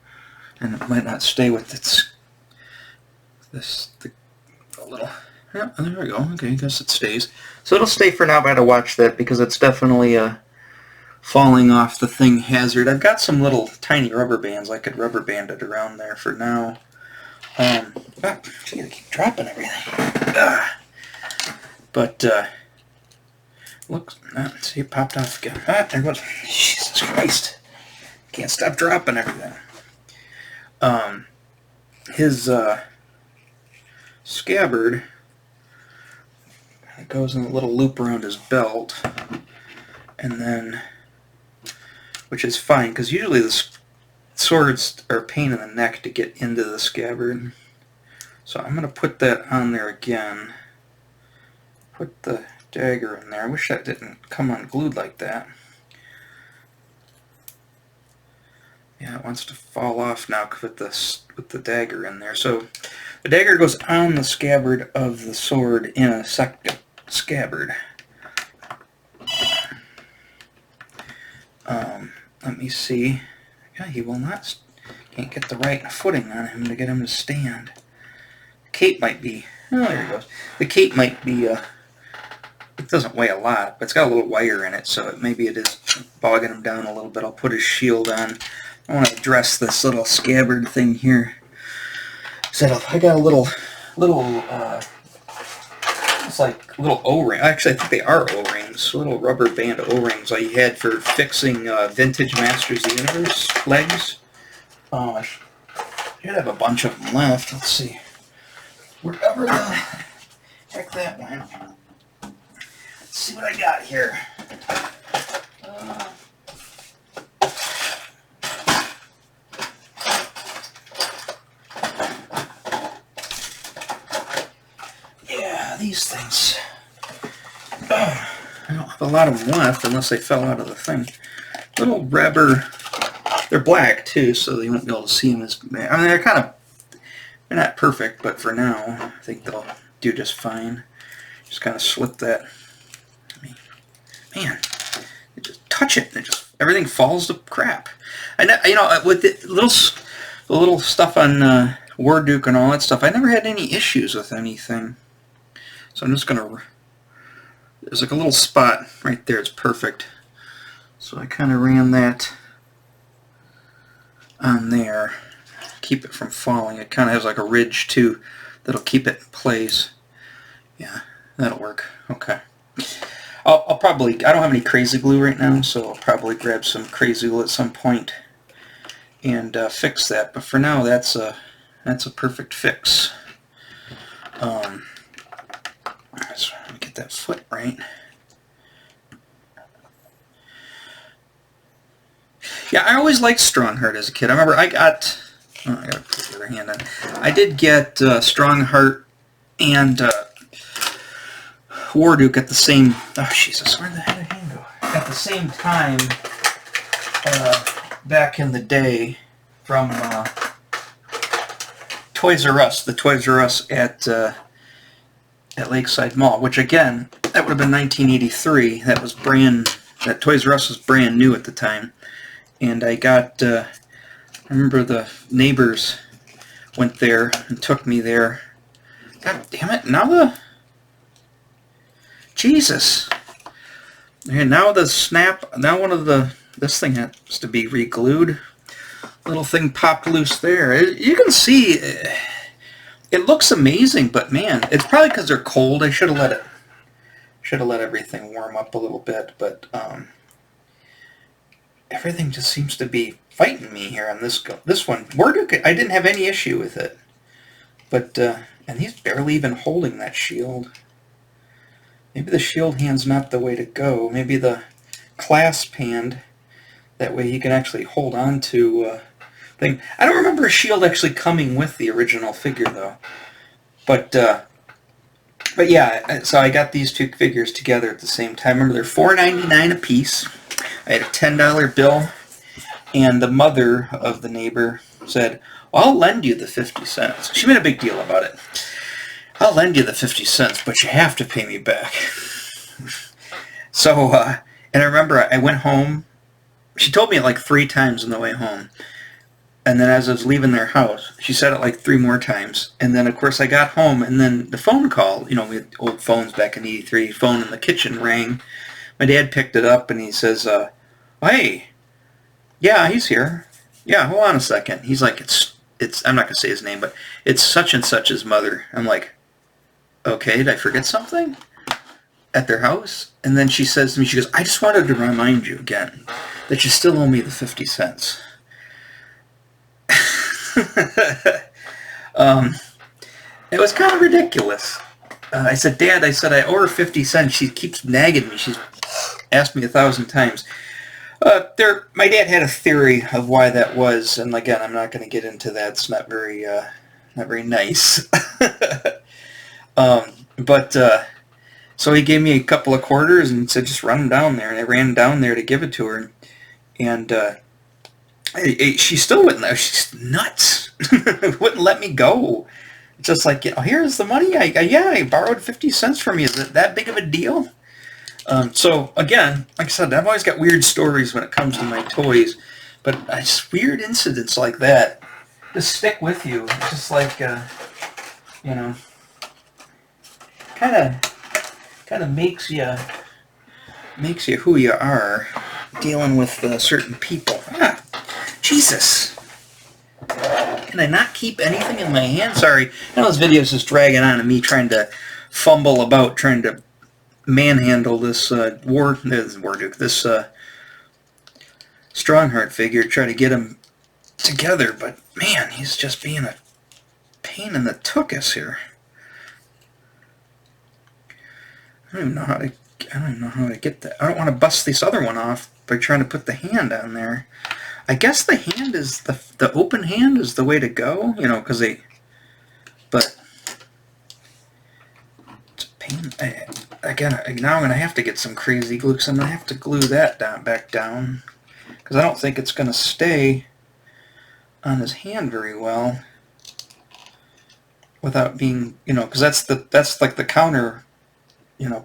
And it might not stay with the little... Yeah, there we go. Okay, I guess it stays. So it'll stay for now, but I gotta watch that because it's definitely a falling off the thing hazard. I've got some little tiny rubber bands. I could rubber band it around there for now. Gee, I keep dropping everything. But, look, see, it popped off again. There it goes. Jesus Christ. Can't stop dropping everything. His scabbard, it goes in a little loop around his belt, and then, which is fine, because usually the swords are a pain in the neck to get into the scabbard. So I'm going to put that on there again. Put the dagger in there. I wish that didn't come unglued like that. Yeah, it wants to fall off now with the dagger in there. So the dagger goes on the scabbard of the sword in a second scabbard. Let me see. Yeah, he will not. Can't get the right footing on him to get him to stand. The cape might be. Oh, there he goes. The cape might be. It doesn't weigh a lot, but it's got a little wire in it, so maybe it is bogging him down a little bit. I'll put his shield on. I want to address this little scabbard thing here. So I got a little, it's like little O-ring. Actually, I think they are O-rings. Little rubber band O-rings I had for fixing vintage Masters of the Universe legs. I should have a bunch of them left. Let's see. Wherever the heck that went. Let's see what I got here. Yeah, these things. I don't have a lot of them left unless they fell out of the thing. Little rubber. They're black too, so you won't be able to see them as. I mean, they're not perfect, but for now, I think they'll do just fine. Just kind of slip that. Man, you just touch it, and everything falls to crap. And with the little stuff on War Duke and all that stuff, I never had any issues with anything. So I'm just gonna. There's like a little spot right there. It's perfect. So I kind of ran that on there. Keep it from falling. It kind of has like a ridge too that'll keep it in place. Yeah, that'll work. Okay. I'll probably, I don't have any crazy glue right now, so I'll probably grab some crazy glue at some point and fix that. But for now, that's a perfect fix. So let me get that foot right. Yeah, I always liked Strongheart as a kid. I remember I got, oh, I gotta put the other hand on. I did get Strongheart and Warduke at the same, oh Jesus, where the hell did the hand go? At the same time, back in the day, from Toys R Us, the Toys R Us at Lakeside Mall, which again, that would have been 1983. That Toys R Us was brand new at the time. And I got, I remember the neighbors went there and took me there. God damn it, Jesus. And now this thing has to be re-glued. Little thing popped loose there. You can see, it looks amazing, but man, it's probably because they're cold. I should have let everything warm up a little bit, but everything just seems to be fighting me here on this one. Warduke, I didn't have any issue with it, but and he's barely even holding that shield. Maybe the shield hand's not the way to go. Maybe the clasp hand. That way he can actually hold on to thing. I don't remember a shield actually coming with the original figure though. But yeah, so I got these two figures together at the same time. Remember, they're $4.99 a piece. I had a $10 bill, and the mother of the neighbor said, well, I'll lend you the 50 cents. She made a big deal about it. I'll lend you the 50 cents, but you have to pay me back. So, and I remember I went home. She told me it like 3 times on the way home. And then as I was leaving their house, she said it like 3 more times. And then, of course, I got home, and then the phone call, we had old phones back in '83, phone in the kitchen rang. My dad picked it up, and he says, hey, yeah, he's here. Yeah, hold on a second. He's like, it's I'm not going to say his name, but it's such and such's mother. I'm like, okay, did I forget something at their house? And then she says to me, she goes, I just wanted to remind you again that you still owe me the 50 cents. It was kind of ridiculous. I said, Dad, I owe her 50 cents. She keeps nagging me. She's asked me 1,000 times. My dad had a theory of why that was, and again, I'm not going to get into that. It's not very nice. So he gave me a couple of quarters and said, just run them down there. And I ran down there to give it to her, and she still wouldn't. She's nuts. Wouldn't let me go. Just like, here's the money. I borrowed 50 cents from you. Is it that big of a deal? So again, like I said, I've always got weird stories when it comes to my toys, but just weird incidents like that just stick with you. It's just like, kind of makes you who you are dealing with certain people. Jesus. Can I not keep anything in my hand? Sorry. I know this video is just dragging on, and me trying to fumble about, trying to manhandle this Warduke, this Strongheart figure, try to get him together, but man, he's just being a pain in the tuchus here. I don't even know how to get that. I don't want to bust this other one off by trying to put the hand on there. I guess the hand is the open hand is the way to go, because but it's a pain. Now I'm going to have to get some crazy glue, because I'm going to have to glue that back down, because I don't think it's going to stay on his hand very well without being, because that's like the counter,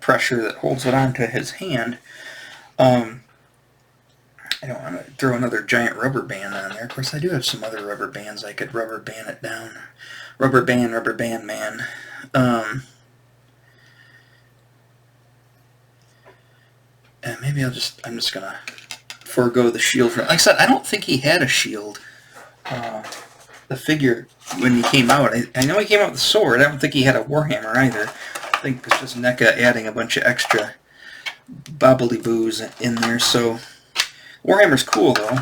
pressure that holds it onto his hand. I don't want to throw another giant rubber band on there. Of course, I do have some other rubber bands I could rubber band it down. Rubber band man. And maybe I'm just gonna forego the shield. Like I said, I don't think he had a shield the figure when he came out. I know he came out with a sword. I don't think he had a Warhammer either. I think it's just NECA adding a bunch of extra bobbly-boos in there. So Warhammer's cool though.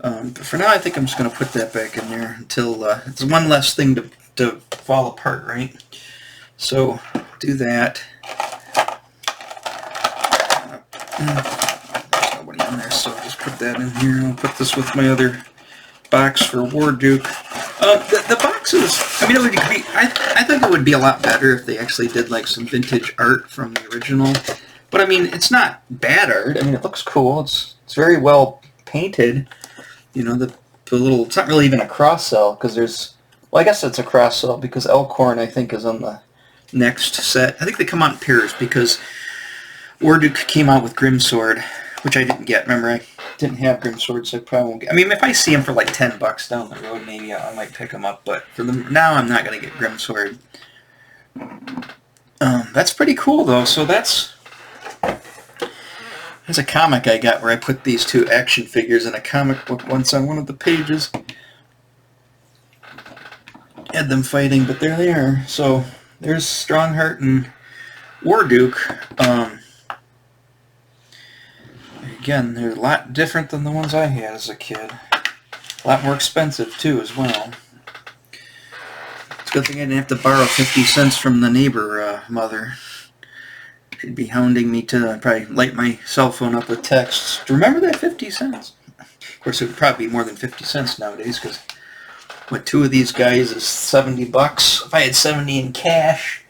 But for now, I think I'm just going to put that back in there until it's one less thing to fall apart, right? So do that. There's nobody in there, so I'll just put that in here. I'll put this with my other box for Warduke. The boxes, I mean, it would be, I think it would be a lot better if they actually did like some vintage art from the original. But I mean, it's not bad art. I mean, it looks cool. It's very well painted. You know, the little, it's not really even a cross-sell, because there's, well, I guess it's a cross-sell, because Elkhorn, I think, is on the next set. I think they come out in pairs, because Warduke came out with Grimsword, which I didn't get. Remember, I didn't have Grimsword, so I probably won't get, I mean, if I see them for like $10 down the road, maybe I might pick them up, but for them, now I'm not going to get Grimsword. That's pretty cool, though, so that's... There's a comic I got where I put these two action figures in a comic book once on one of the pages. Had them fighting, but there they are. So there's Strongheart and Warduke. Again, they're a lot different than the ones I had as a kid. A lot more expensive too, as well. It's a good thing I didn't have to borrow 50 cents from the neighbor mother. She'd be hounding me to probably light my cell phone up with texts. Remember that 50 cents? Of course, it would probably be more than 50 cents nowadays, because what, two of these guys is $70. If I had 70 in cash,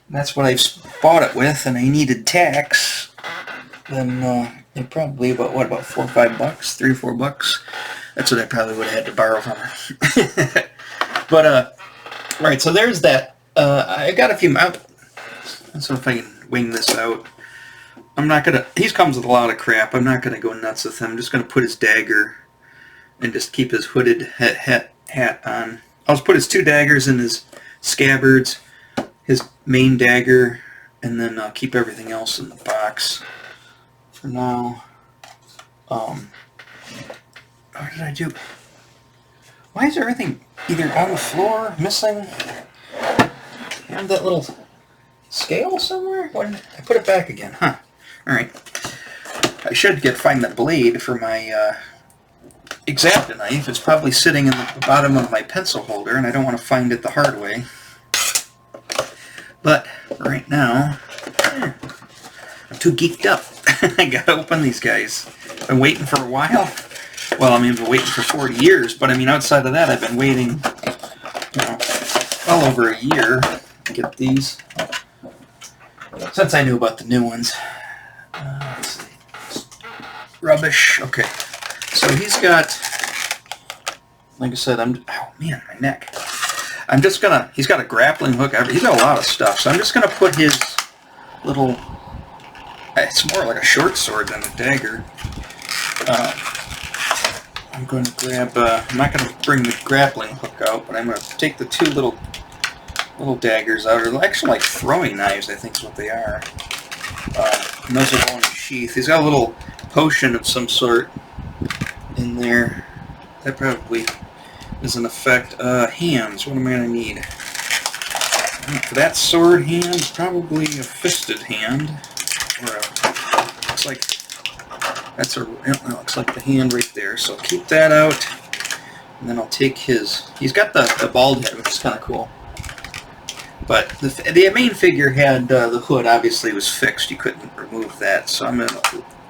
and that's what I bought it with, and I needed tax, then it probably about 4 or 5 bucks, 3 or 4 bucks. That's what I probably would have had to borrow from her. But right, so there's that. I got a few out. So if I can wing this out, I'm not gonna. He comes with a lot of crap. I'm not gonna go nuts with him. I'm just gonna put his dagger and just keep his hooded hat on. I'll just put his 2 daggers in his scabbards, his main dagger, and then I'll keep everything else in the box for now. What did I do? Why is everything either on the floor, missing? And that little scale somewhere? I put it back again, huh? Alright. I should find the blade for my X-Acto knife. It's probably sitting in the bottom of my pencil holder, and I don't want to find it the hard way. But right now, I'm too geeked up. I gotta open these guys. I've been waiting for a while. Well, I mean, I've been waiting for 40 years, but I mean, outside of that, I've been waiting, you know, well over a year to get these. Since I knew about the new ones. Let's see. Rubbish. Okay. So he's got, like I said, oh man, my neck. He's got a grappling hook. He's got a lot of stuff. So I'm just going to put his little, it's more like a short sword than a dagger. I'm going to grab, I'm not going to bring the grappling hook out, but I'm going to take the 2 little daggers out. They're actually like throwing knives, I think is what they are. And those are all in the sheath. He's got a little potion of some sort in there. That probably is an effect. Hands. What am I going to need? For that sword hand, probably a fisted hand. Or looks like it looks like the hand right there. So keep that out. And then I'll take he's got the bald head, which is kind of cool. But the main figure had the hood obviously was fixed. You couldn't remove that. So I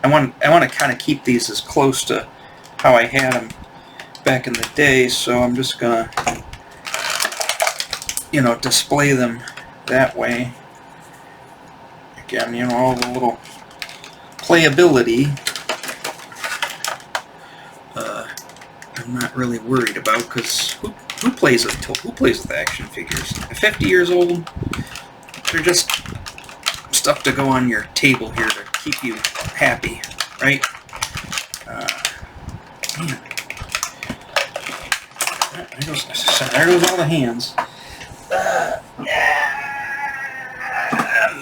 want to kind of keep these as close to how I had them back in the day. So I'm just gonna, you know, display them that way. Again, you know, all the little playability. I'm not really worried about, because who plays with action figures? At 50 years old, they're just stuff to go on your table here to keep you happy, right? Man. There goes all the hands.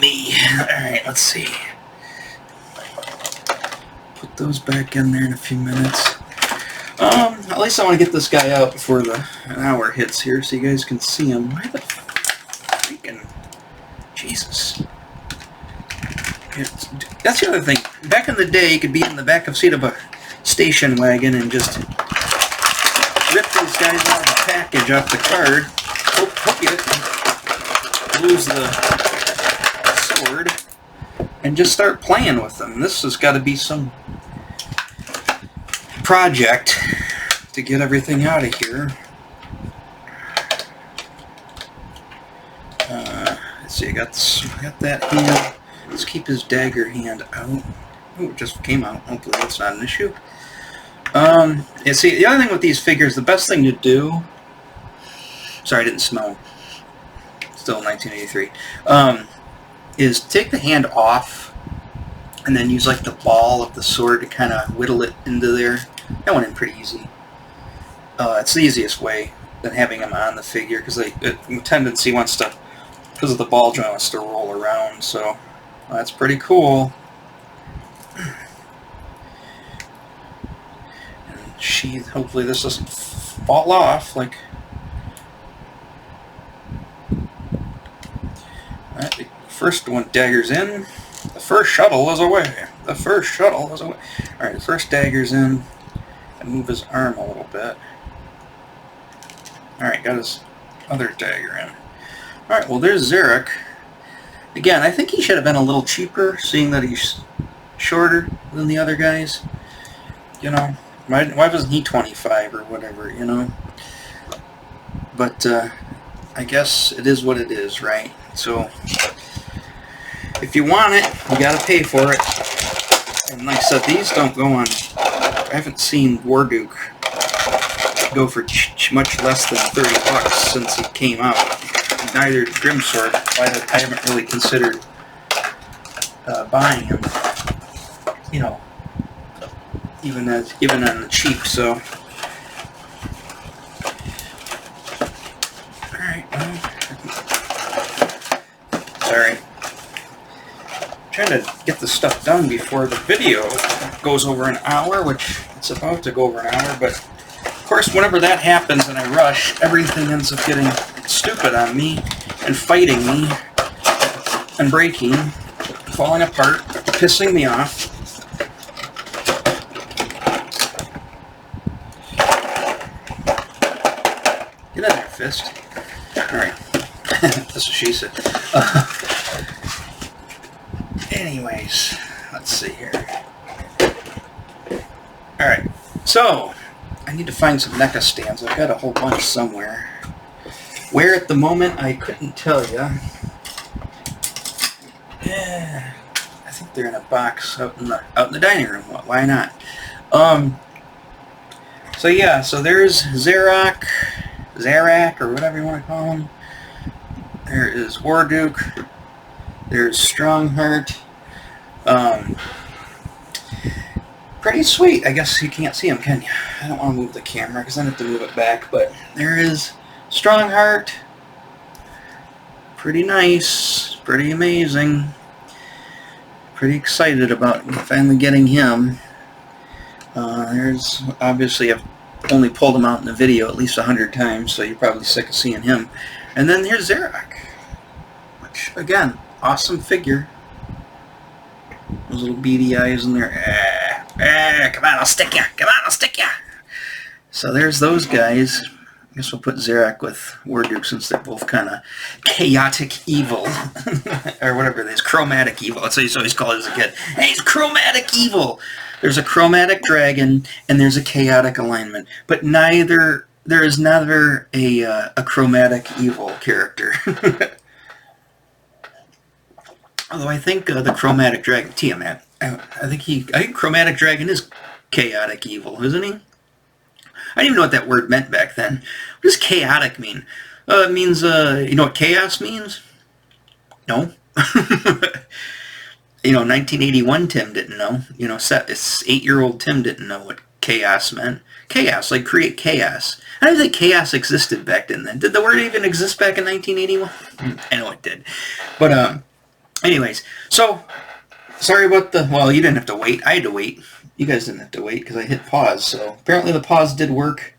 Me. Alright, let's see. Put those back in there in a few minutes. at least I want to get this guy out before an hour hits here so you guys can see him. Why the freaking... Jesus. That's the other thing. Back in the day, you could be in the back of seat of a station wagon and just rip these guys out of the package off the card. Hope you lose the sword and just start playing with them. This has got to be some project to get everything out of here. Let's see, I got that hand. Let's keep his dagger hand out. Oh, it just came out. Hopefully that's not an issue. Yeah, see, the other thing with these figures, the best thing to do... Sorry, I didn't smell. Still 1983. Is take the hand off and then use like the ball of the sword to kind of whittle it into there. That went in pretty easy. It's the easiest way than having them on the figure because the tendency wants to, because of the ball joint, wants to roll around. So that's pretty cool. And sheath. Hopefully this doesn't fall off. Like, alright, the first one dagger's in. The first shuttle is away. The first shuttle is away. Alright, the first dagger's in. And move his arm a little bit. Alright, got his other dagger in. Alright, well there's Zarek. Again, I think he should have been a little cheaper, seeing that he's shorter than the other guys. You know, why wasn't he 25 or whatever, you know? But, I guess it is what it is, right? So, if you want it, you gotta pay for it. And like I said, these don't go on... I haven't seen Warduke go for much less than $30 since he came out. Neither Grimsword. I haven't really considered buying him. You know, even on the cheap. So, all right. Well, sorry. I'm trying to get the stuff done before the video goes over an hour, which it's about to go over an hour. But of course, whenever that happens and I rush, everything ends up getting stupid on me and fighting me and breaking, falling apart, pissing me off. Get in there, fist. Alright. That's what she said. Anyways, let's see here. Alright, so I need to find some NECA stands. I've got a whole bunch somewhere. Where at the moment, I couldn't tell you. Yeah, I think they're in a box out in the dining room. Why not? So yeah, so there's Zarak, or whatever you want to call him. There is Warduke. There's Strongheart. Pretty sweet. I guess you can't see him, can you? I don't want to move the camera because I have to move it back. But there is Strongheart. Pretty nice. Pretty amazing. Pretty excited about finally getting him. There's obviously I've only pulled him out in the video at least 100 times, so you're probably sick of seeing him. And then here's Zarak, which again, awesome figure. Those little beady eyes in there. Come on, I'll stick ya. Come on, I'll stick ya. So there's those guys. I guess we'll put Zarak with Warduke since they're both kind of chaotic evil. Or whatever it is. Chromatic evil. That's what he's always called as a kid. Hey, he's chromatic evil. There's a chromatic dragon and there's a chaotic alignment. But there is never a chromatic evil character. Although I think the chromatic dragon, Tiamat, I think chromatic dragon is chaotic evil, isn't he? I didn't even know what that word meant back then. What does chaotic mean? It means, you know what chaos means? No. 1981 Tim didn't know. 8-year-old Tim didn't know what chaos meant. Chaos, like create chaos. I don't think chaos existed back then. Did the word even exist back in 1981? I know it did. But, anyways, so, sorry about well, you didn't have to wait. I had to wait. you guys didn't have to wait because I hit pause. So apparently the pause did work,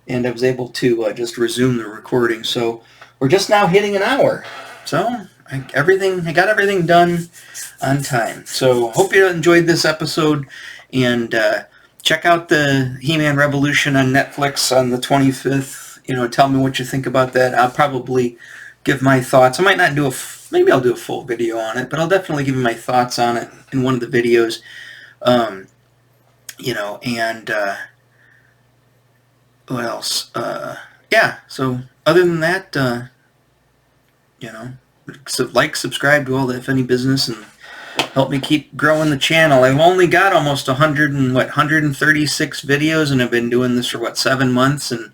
and I was able to just resume the recording. So we're just now hitting an hour. So I got everything done on time. So hope you enjoyed this episode, and check out the He-Man Revolution on Netflix on the 25th. Tell me what you think about that. I'll probably give my thoughts. I might not do maybe I'll do a full video on it, but I'll definitely give you my thoughts on it in one of the videos. And what else? Yeah, so other than that, subscribe to all the If Any Business, and help me keep growing the channel. I've only got almost 136 videos, and I've been doing this for 7 months, and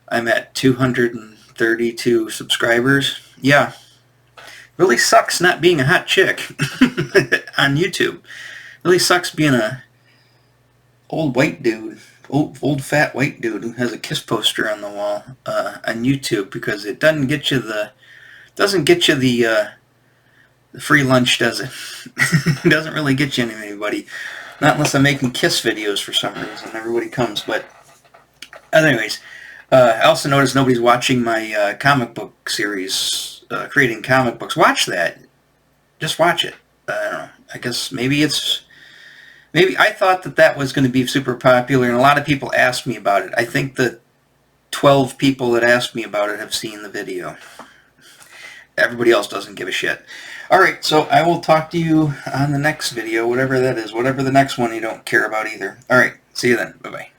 I'm at 232 subscribers. Yeah, really sucks not being a hot chick on YouTube. Really sucks being a old white dude, old fat white dude who has a kiss poster on the wall on YouTube, because it doesn't get you the free lunch, does it? It doesn't really get you anybody. Not unless I'm making kiss videos for some reason. Everybody comes. But anyways, I also noticed nobody's watching my comic book series, Creating Comic Books. Watch that. Just watch it. I don't know. I guess maybe I thought that was going to be super popular, and a lot of people asked me about it. I think the 12 people that asked me about it have seen the video. Everybody else doesn't give a shit. Alright, so I will talk to you on the next video, whatever that is, whatever the next one you don't care about either. Alright, see you then. Bye-bye.